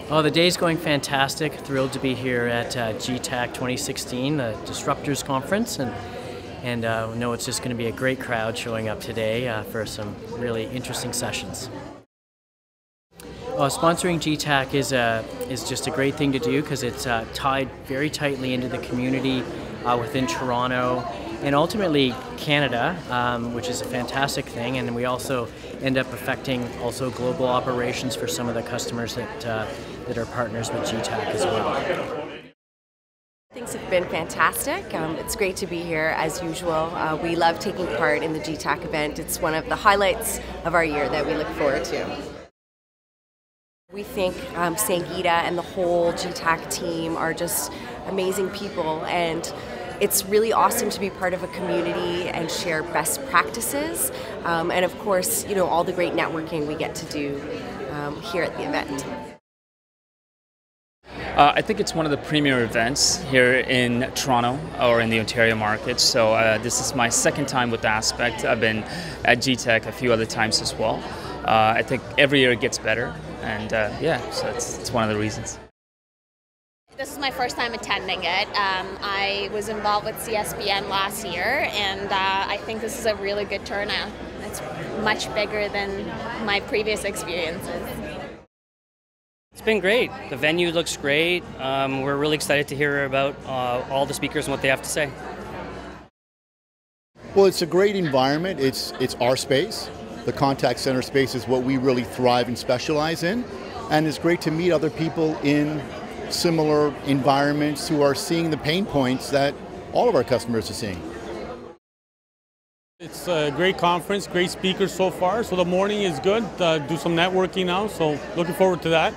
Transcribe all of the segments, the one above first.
Oh, the day's going fantastic. Thrilled to be here at GTACC 2016, the Disruptors Conference, and know it's just going to be a great crowd showing up today for some really interesting sessions. Sponsoring GTACC is just a great thing to do because it's tied very tightly into the community within Toronto and ultimately Canada, which is a fantastic thing, and we also end up affecting also global operations for some of the customers that are partners with GTACC as well. Things have been fantastic. It's great to be here as usual. We love taking part in the GTACC event. It's one of the highlights of our year that we look forward to. We think Sangeeta and the whole GTACC team are just amazing people, and it's really awesome to be part of a community and share best practices, and of course, you know, all the great networking we get to do here at the event. I think it's one of the premier events here in Toronto or in the Ontario market. So this is my second time with Aspect. I've been at GTACC a few other times as well. I think every year it gets better, and yeah, so it's one of the reasons. This is my first time attending it. I was involved with CSBN last year, and I think this is a really good turnout. It's much bigger than my previous experiences. It's been great. The venue looks great. We're really excited to hear about all the speakers and what they have to say. Well, it's a great environment. It's our space. The contact center space is what we really thrive and specialize in. And it's great to meet other people in similar environments who are seeing the pain points that all of our customers are seeing. It's a great conference, great speakers so far. So the morning is good. Do some networking now, so looking forward to that.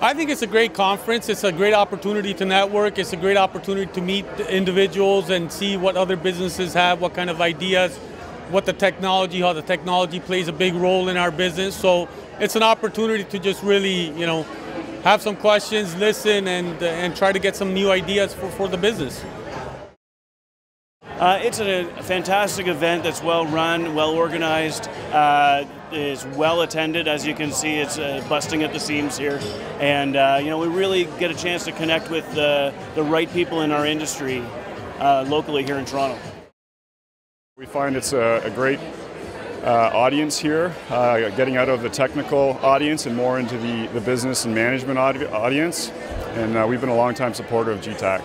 I think it's a great conference. It's a great opportunity to network. It's a great opportunity to meet individuals and see what other businesses have, what kind of ideas, what the technology, how the technology plays a big role in our business. So it's an opportunity to just really, you know, have some questions, listen, and try to get some new ideas for the business. It's a fantastic event that's well run, well organized, is well attended. As you can see, it's busting at the seams here, and you know, we really get a chance to connect with the right people in our industry locally here in Toronto. We find it's a great audience here, getting out of the technical audience and more into the business and management audience, and we've been a long-time supporter of GTACC.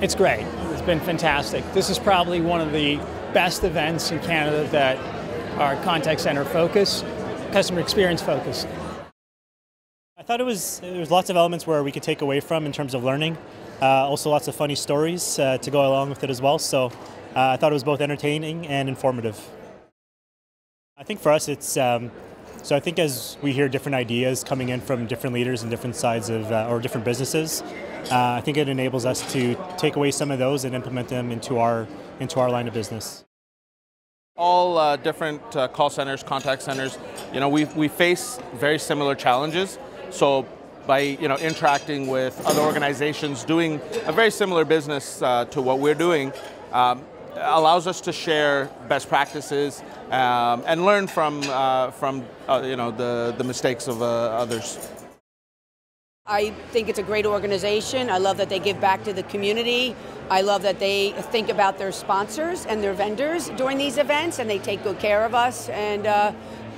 It's great. It's been fantastic. This is probably one of the best events in Canada that are contact center focused, customer experience focused. I thought there was lots of elements where we could take away from in terms of learning. Also lots of funny stories to go along with it as well. So I thought it was both entertaining and informative. I think for us it's, so I think as we hear different ideas coming in from different leaders and different sides of, or different businesses, I think it enables us to take away some of those and implement them into our line of business. All different call centers, contact centers, you know, we face very similar challenges. So by, you know, interacting with other organizations doing a very similar business to what we're doing, allows us to share best practices and learn from you know, the mistakes of others. I think it's a great organization. I love that they give back to the community. I love that they think about their sponsors and their vendors during these events, and they take good care of us, and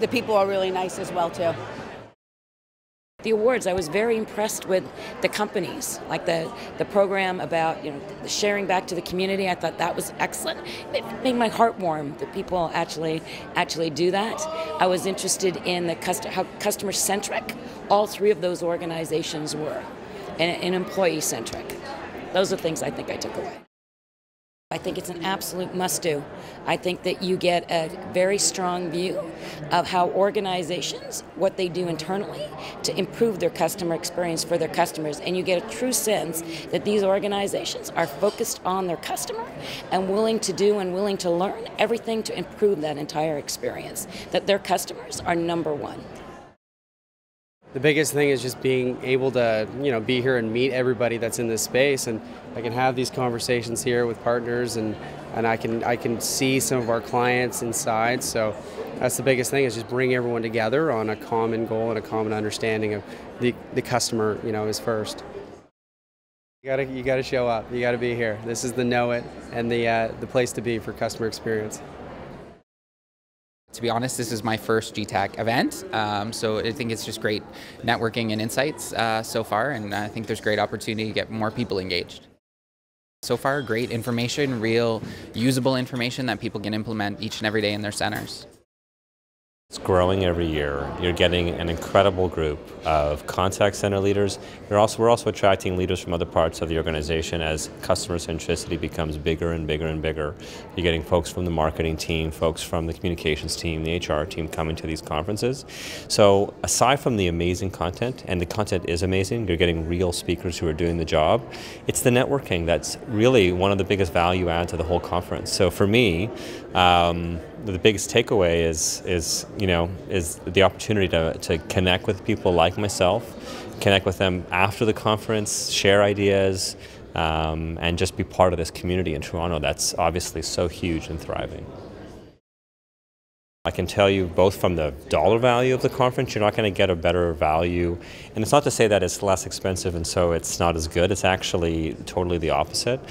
the people are really nice as well too. The awards, I was very impressed with the companies, like the program about, you know, the sharing back to the community. I thought that was excellent. It made my heart warm that people actually do that. I was interested in how customer-centric all three of those organizations were, and employee-centric. Those are things I think I took away. I think it's an absolute must-do. I think that you get a very strong view of how organizations, what they do internally to improve their customer experience for their customers, and you get a true sense that these organizations are focused on their customer and willing to do and willing to learn everything to improve that entire experience, that their customers are number one. The biggest thing is just being able to, you know, be here and meet everybody that's in this space, and I can have these conversations here with partners, and I can see some of our clients inside. So that's the biggest thing, is just bring everyone together on a common goal and a common understanding of the customer, is first. You gotta show up. You gotta be here. This is the know it and the place to be for customer experience. To be honest, this is my first GTACC event, so I think it's just great networking and insights so far, and I think there's great opportunity to get more people engaged. So far, great information, real usable information that people can implement each and every day in their centers. It's growing every year. You're getting an incredible group of contact center leaders. We're also attracting leaders from other parts of the organization as customer centricity becomes bigger and bigger and bigger. You're getting folks from the marketing team, folks from the communications team, the HR team coming to these conferences. So aside from the amazing content, and the content is amazing, you're getting real speakers who are doing the job, it's the networking that's really one of the biggest value adds to the whole conference. So for me, the biggest takeaway is the opportunity to connect with people like myself, connect with them after the conference, share ideas, and just be part of this community in Toronto that's obviously so huge and thriving. I can tell you, both from the dollar value of the conference, you're not going to get a better value. And it's not to say that it's less expensive and so it's not as good. It's actually totally the opposite.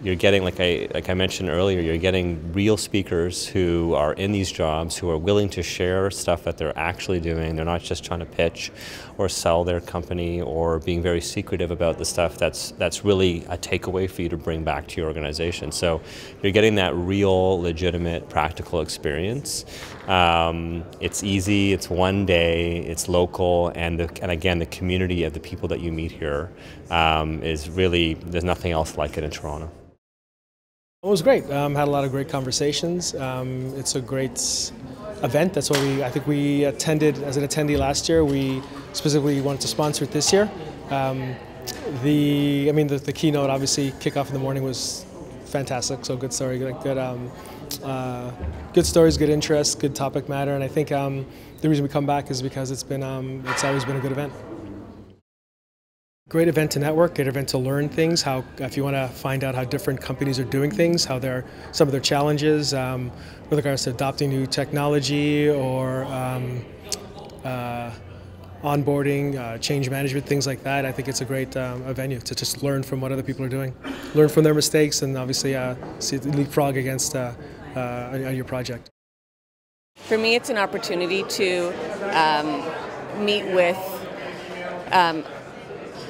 You're getting, like I mentioned earlier, you're getting real speakers who are in these jobs, who are willing to share stuff that they're actually doing. They're not just trying to pitch or sell their company or being very secretive about the stuff that's really a takeaway for you to bring back to your organization. So you're getting that real, legitimate, practical experience. It's easy, it's one day, it's local, and again, the community of the people that you meet here is really, there's nothing else like it in Toronto. It was great. Had a lot of great conversations. It's a great event. That's why I think we attended as an attendee last year. We specifically wanted to sponsor it this year. The keynote, obviously, kickoff in the morning was fantastic. So good story, good stories, good interest, good topic matter, and I think the reason we come back is because it's always been a good event. Great event to network, great event to learn things, if you want to find out how different companies are doing things, some of their challenges with regards to adopting new technology or onboarding, change management, things like that. I think it's a great venue to just learn from what other people are doing, learn from their mistakes, and obviously leapfrog against your project. For me, it's an opportunity to meet with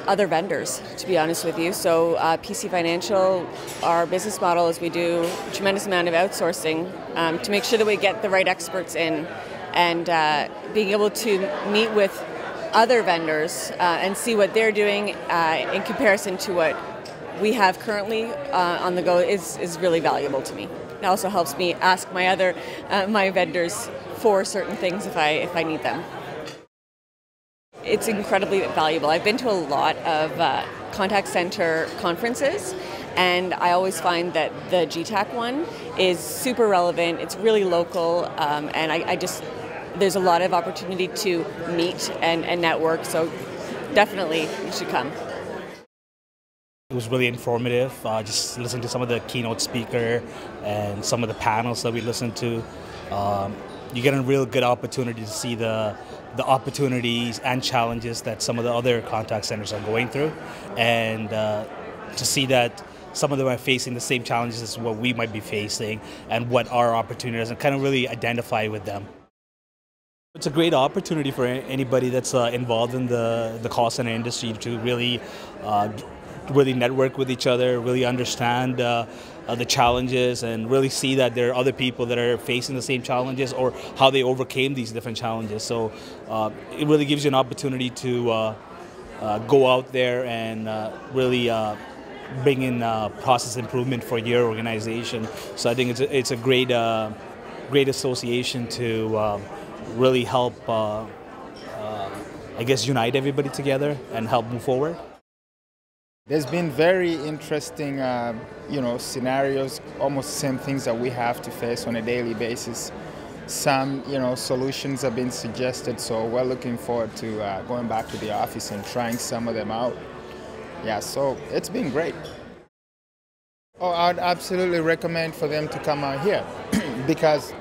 other vendors, to be honest with you. So PC Financial, our business model is we do a tremendous amount of outsourcing to make sure that we get the right experts in, and being able to meet with other vendors and see what they're doing in comparison to what we have currently on the go is really valuable to me. It also helps me ask my vendors for certain things if I need them. It's incredibly valuable. I've been to a lot of contact center conferences, and I always find that the GTACC one is super relevant. It's really local, and there's a lot of opportunity to meet and network, so definitely you should come. It was really informative, just listening to some of the keynote speaker and some of the panels that we listened to. You get a real good opportunity to see the opportunities and challenges that some of the other contact centers are going through, and to see that some of them are facing the same challenges as what we might be facing and what our opportunities, and kind of really identify with them. It's a great opportunity for anybody that's involved in the call center industry to really network with each other, really understand the challenges, and really see that there are other people that are facing the same challenges or how they overcame these different challenges. So it really gives you an opportunity to go out there and really bring in process improvement for your organization. So I think it's a great association to really help, unite everybody together and help move forward. There's been very interesting, scenarios, almost the same things that we have to face on a daily basis. Some, solutions have been suggested, so we're looking forward to going back to the office and trying some of them out. Yeah, so it's been great. Oh, I'd absolutely recommend for them to come out here because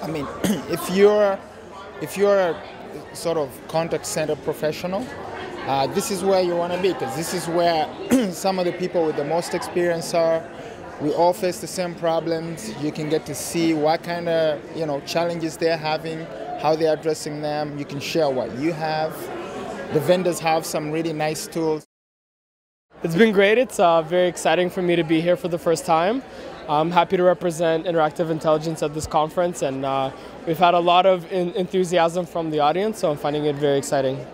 I mean, if you're a sort of contact center professional, this is where you want to be, because this is where some of the people with the most experience are. We all face the same problems. You can get to see what kind of challenges they're having, how they're addressing them. You can share what you have. The vendors have some really nice tools. It's been great. It's very exciting for me to be here for the first time. I'm happy to represent interactive intelligence at this conference, and we've had a lot of enthusiasm from the audience, so I'm finding it very exciting.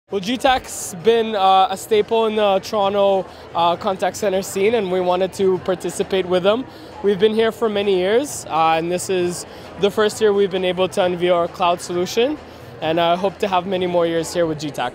Well, GTACC's been a staple in the Toronto contact center scene, and we wanted to participate with them. We've been here for many years, and this is the first year we've been able to unveil our cloud solution, and I hope to have many more years here with GTACC.